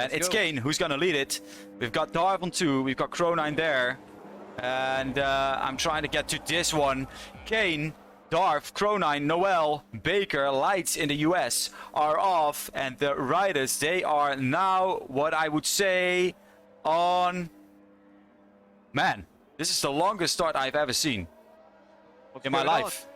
And it's Kane who's gonna lead it. We've got Darv on 2, we've got Crow9 there. And I'm trying to get to this one. Kane, Darv, Crow9, Noel, Baker, Lights in the US are off. And the riders, they are now what I would say on... Man, this is the longest start I've ever seen in my life.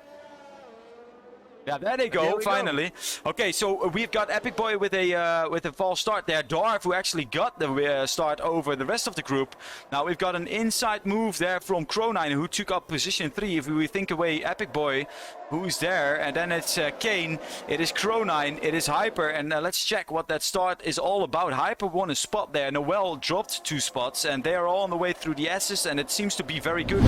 Yeah, there they go, finally. Okay, so we've got Epic Boy with a false start there. Darv, who actually got the start over the rest of the group. Now we've got an inside move there from Crow9, who took up position 3. If we think away Epic Boy, who's there, and then it's Kane, it is Crow9, it is Hyper, and let's check what that start is all about. Hyper won a spot there. Noel dropped 2 spots, and they are all on the way through the S's, and it seems to be very good.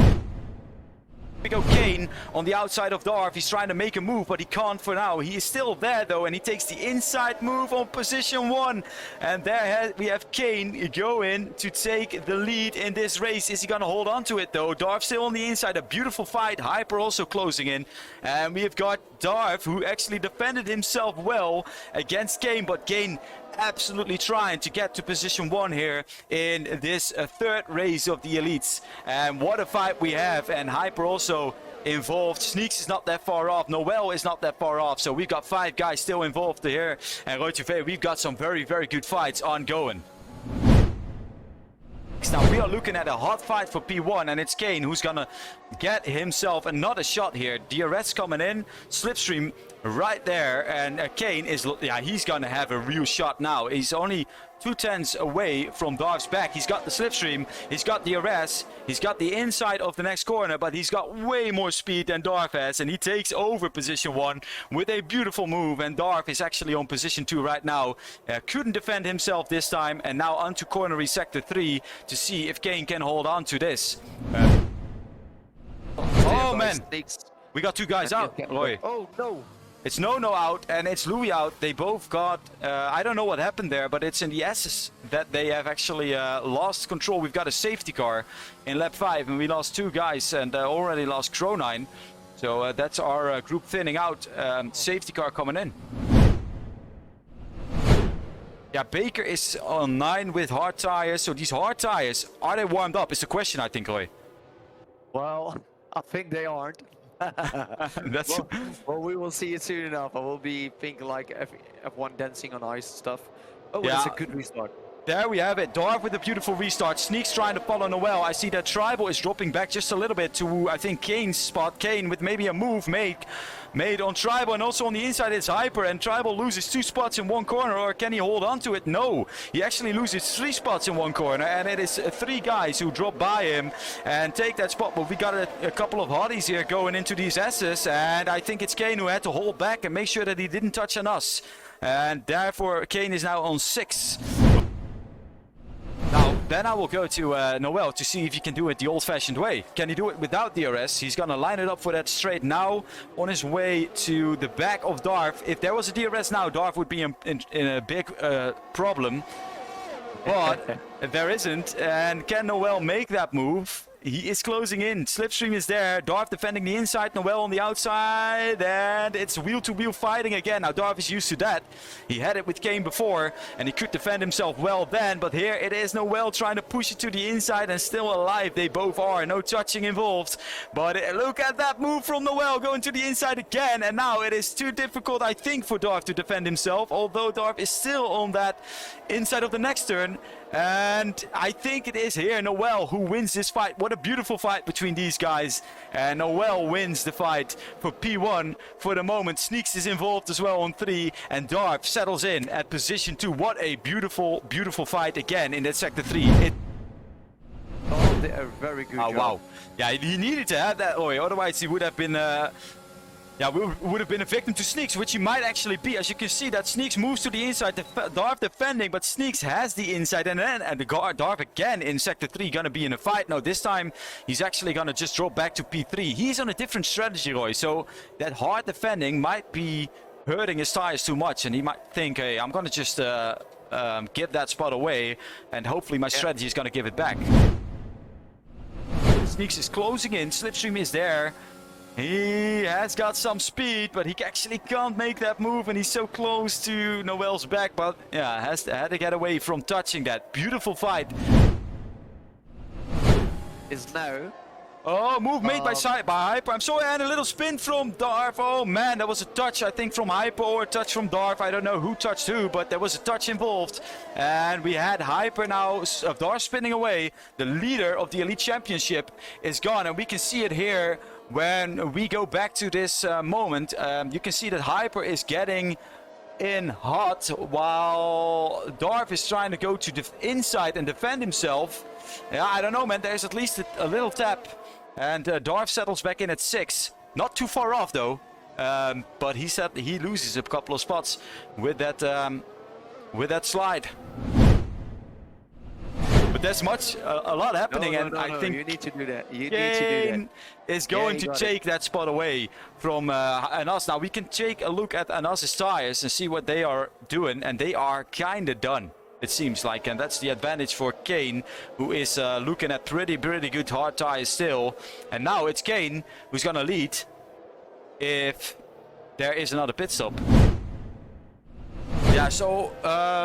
We go Kane on the outside of Darv. He's trying to make a move, but he can't for now. He is still there though, and he takes the inside move on position 1. And there we have Kane going to take the lead in this race. Is he gonna hold on to it though? Darv still on the inside, a beautiful fight. Hyper also closing in. And we have got Darv, who actually defended himself well against Kane, but Kane absolutely trying to get to position 1 here in this third race of the Elites. And what a fight we have, and Hyper also involved. Sneaks is not that far off. Noel is not that far off. So we've got 5 guys still involved here. And Roger, we've got some very, very good fights ongoing. Now we are looking at a hot fight for P1, and it's Kane who's gonna get himself another shot here. DRS coming in, Slipstream right there, and Kane is, yeah, he's gonna have a real shot now. He's only 2/10 away from Darv's back. He's got the Slipstream, he's got the DRS, he's got the inside of the next corner, but he's got way more speed than Darv has, and he takes over position 1 with a beautiful move. And Darv is actually on position 2 right now. Couldn't defend himself this time, and now onto cornery sector 3 to see if Kane can hold on to this. Oh man, we got 2 guys out, Roy. Oh no. It's No out, and it's Louis out. They both got, I don't know what happened there, but it's in the S's that they have actually lost control. We've got a safety car in lap 5, and we lost 2 guys, and already lost Crow9. So that's our group thinning out. Safety car coming in. Yeah, Baker is on 9 with hard tires. So these hard tires, are they warmed up? Is the question, I think, Roy. Well, I think they aren't. That's well, we will see it soon enough. I will be thinking like F1 dancing on ice stuff. Oh, yeah. That's a good restart. There we have it. Darv with a beautiful restart. Sneaks trying to follow Noel. I see that Tribal is dropping back just a little bit to, I think, Kane's spot. Kane with maybe a move made on Tribal, and also on the inside it's Hyper, and Tribal loses 2 spots in one corner. Or can he hold on to it? No. He actually loses 3 spots in one corner, and it is 3 guys who drop by him and take that spot. But we got a couple of hotties here going into these S's, and I think it's Kane who had to hold back and make sure that he didn't touch on us. And therefore Kane is now on 6. Now, then I will go to Noel to see if he can do it the old-fashioned way. Can he do it without DRS? He's gonna line it up for that straight now on his way to the back of Darv. If there was a DRS now, Darv would be in a big problem. But there isn't. And can Noel make that move? He is closing in. Slipstream is there. Darv defending the inside. Noel on the outside. And it's wheel-to-wheel fighting again. Now, Darv is used to that. He had it with Kane before, and he could defend himself well then. But here it is Noel trying to push it to the inside and still alive. They both are. No touching involved. But look at that move from Noel going to the inside again. And now it is too difficult, I think, for Darv to defend himself. Although Darv is still on that inside of the next turn. And I think it is here Noel who wins this fight. What a beautiful fight between these guys. And Noel wins the fight for P1 for the moment. Sneaks is involved as well on 3. And Darv settles in at position 2. What a beautiful, beautiful fight again in that sector 3. Oh, they are very good. Oh, wow. Yeah, he needed to have that. Oh, otherwise he would have been... Yeah, we would have been a victim to Sneaks, which he might actually be. As you can see, that Sneaks moves to the inside, Darv defending, but Sneaks has the inside, and then the Darv again in sector 3 gonna be in a fight. No, this time he's actually gonna just drop back to P3. He's on a different strategy, Roy, so that hard defending might be hurting his tires too much, and he might think, hey, I'm gonna just give that spot away, and hopefully my strategy is gonna give it back. Sneaks is closing in, Slipstream is there. He has got some speed, but he actually can't make that move, and he's so close to Noel's back. But yeah, had to get away from touching that. Beautiful fight. Is now. Oh, move made by Hyper. I'm sorry, and a little spin from Darf. Oh man, that was a touch, I think, from Hyper or a touch from Darf. I don't know who touched who, but there was a touch involved. And we had Hyper now, Darf spinning away. The leader of the Elite Championship is gone, and we can see it here when we go back to this moment. You can see that Hyper is getting in hot while Darf is trying to go to the inside and defend himself. Yeah, I don't know, man. There's at least a little tap. And Darf settles back in at 6. Not too far off, though. But he said he loses a couple of spots with that slide. But there's a lot happening, I think you need to do that. You Kane need to do that. is going to take that spot away from Anas. Now we can take a look at Anas's tires and see what they are doing, and they are kind of done, it seems like, and that's the advantage for Kane, who is looking at pretty good hard tires still. And now it's Kane who's gonna lead if there is another pit stop. Yeah, so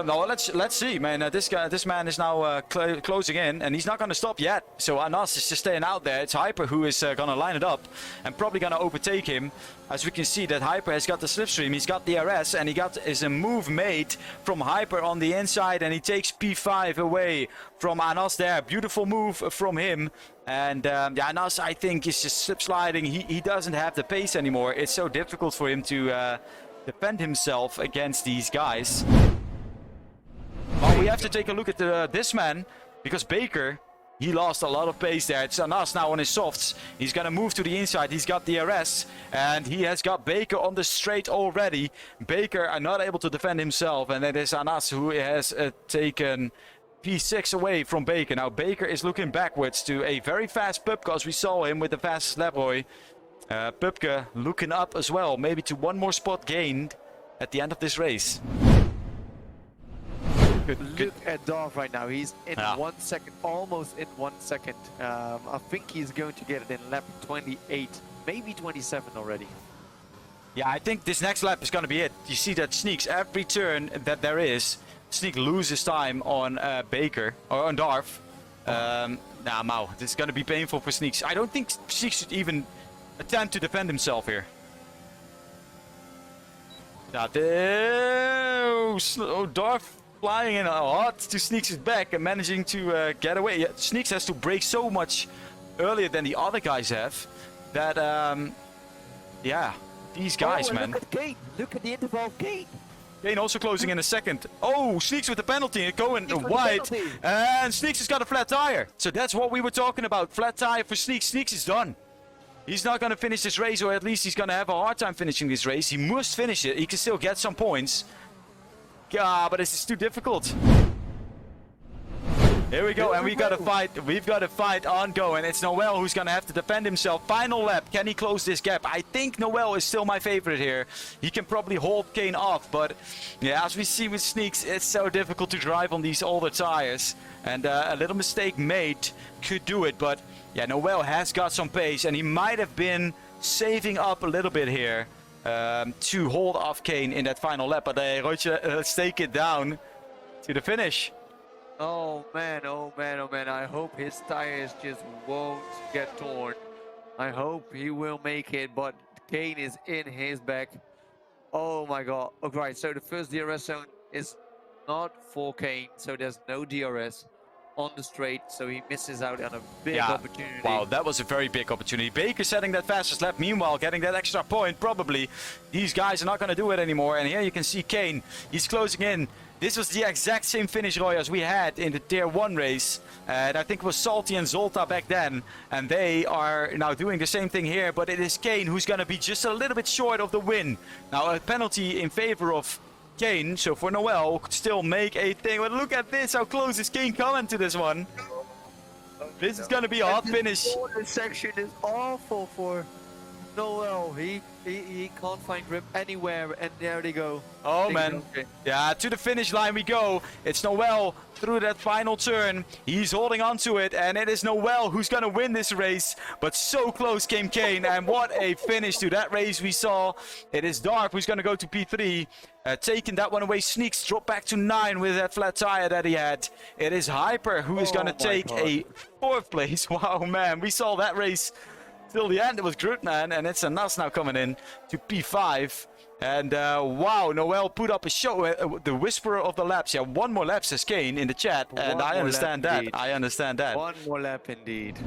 no, let's see, man. This man is now closing in, and he's not gonna stop yet. So Anas is just staying out there. It's Hyper who is gonna line it up and probably gonna overtake him. As we can see that Hyper has got the slipstream, he's got the RS, and is a move made from Hyper on the inside, and he takes P5 away from Anas there. Beautiful move from him. And yeah, Anas, I think, is just slip sliding. He doesn't have the pace anymore. It's so difficult for him to defend himself against these guys. Well, we have to take a look at this man, because Baker, he lost a lot of pace there. It's Anas now on his softs. He's gonna move to the inside. He's got the RS, and he has got Baker on the straight already. Baker are not able to defend himself, and it is Anas who has taken P6 away from Baker. Now Baker is looking backwards to a very fast Pupke, as we saw him with the fastest lap boy. Pupke looking up as well, maybe to one more spot gained at the end of this race. Look at Darf right now. He's in 1 second, almost in 1 second. I think he's going to get it in lap 28, maybe 27 already. Yeah, I think this next lap is going to be it. You see that Sneaks, every turn that there is, Sneak loses time on Baker, or on Darf. Nah, Mau, this is going to be painful for Sneaks. I don't think Sneaks should even attempt to defend himself here. Now, Darf flying in hot to Sneaks' back and managing to get away. Yeah, Sneaks has to brake so much earlier than the other guys have that, yeah, these guys, man. Look at Kane. Look at the interval of Kane. Kane also closing in a second. Oh, Sneaks with the penalty, going wide. And Sneaks has got a flat tire. So that's what we were talking about. Flat tire for Sneaks. Sneaks is done. He's not going to finish this race, or at least he's going to have a hard time finishing this race. He must finish it. He can still get some points. Yeah, but this is too difficult. Here we go, and we've got a fight. We've got a fight ongoing. It's Noel who's going to have to defend himself. Final lap. Can he close this gap? I think Noel is still my favorite here. He can probably hold Kane off, but yeah, as we see with Sneaks, it's so difficult to drive on these older tires. And a little mistake made could do it, but yeah, Noel has got some pace, and he might have been saving up a little bit here to hold off Kane in that final lap. But Rootje, let's take it down to the finish. Oh man, oh man, oh man. I hope his tires just won't get torn. I hope he will make it, but Kane is in his back. Oh my god. Okay, right, so the first DRS zone is not for Kane, so there's no DRS on the straight, so he misses out on a big opportunity. Wow, that was a very big opportunity. Baker setting that fastest lap, meanwhile getting that extra point, probably. These guys are not going to do it anymore, and here you can see Kane. He's closing in. This was the exact same finish, Roy, as we had in the Tier 1 race. And I think it was Salty and Zolta back then, and they are now doing the same thing here, but it is Kane who's going to be just a little bit short of the win. Now, a penalty in favor of Kane, so for Noel could still make a thing. But look at this, how close is Kane coming to this one? This is gonna be a hot finish. This section is awful for Noel. He He can't find grip anywhere, and there they go. Oh Ding man. dong, Kane. Yeah, to the finish line we go. It's Noel through that final turn. He's holding on to it, and it is Noel who's gonna win this race. But so close came Kane, and what a finish to that race we saw. It is Dark who's gonna go to P3. Taking that one away, Sneaks drop back to 9 with that flat tire that he had. It is Hyper who is Oh gonna my take God. a 4th place. Wow, man, we saw that race till the end. It was Groot, man, and it's a Nas now coming in to P5. And wow, Noel put up a show. The whisperer of the laps. Yeah, one more lap says Kane in the chat, and One I more understand lap that. indeed. I understand that. One more lap indeed.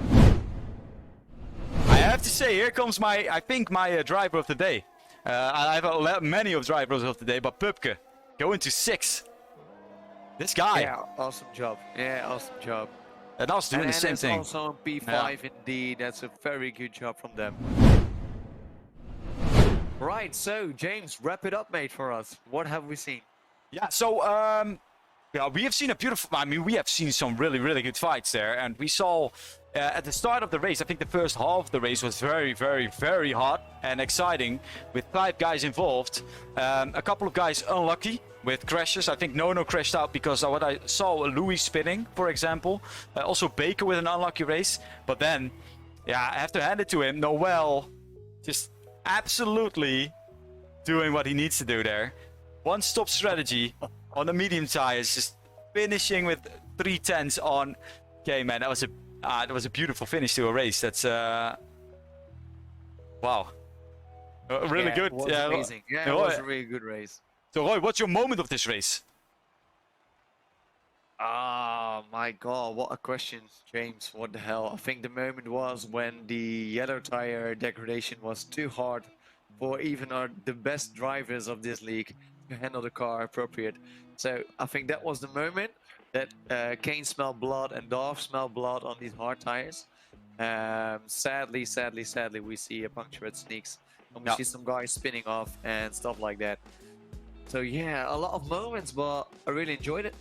I have to say, here comes I think my driver of the day. I have many of drivers of the day, but Pupke going to 6. This guy, Yeah, awesome job. Yeah, awesome job. and us doing the same it's thing. also on P5 indeed. That's a very good job from them. Right, so James, wrap it up, mate, for us. What have we seen? Yeah, so yeah, we have seen a beautiful. I mean, we have seen some really, really good fights there, and we saw at the start of the race. I think the first half of the race was very, very, very hot and exciting, with 5 guys involved. A couple of guys unlucky with crashes. I think Nono crashed out because of what I saw Louis spinning, for example. Also Baker with an unlucky race. But then, yeah, I have to hand it to him. Noel just absolutely doing what he needs to do there. One-stop strategy on the medium tires, just finishing with 3/10s on. Okay, man, that was a beautiful finish to a race. That's wow, really good. It was Yeah, amazing. Yeah, it Roy, was a really good race. so Roy, what's your moment of this race? Ah, my God, what a question, James. What the hell? I think the moment was when the yellow tire degradation was too hard for even the best drivers of this league to handle the car appropriate. So I think that was the moment that Kane smelled blood and Darth smelled blood on these hard tires. Sadly, we see a punctured Sneaks. And we Yeah. see some guys spinning off and stuff like that. So yeah, a lot of moments, but I really enjoyed it.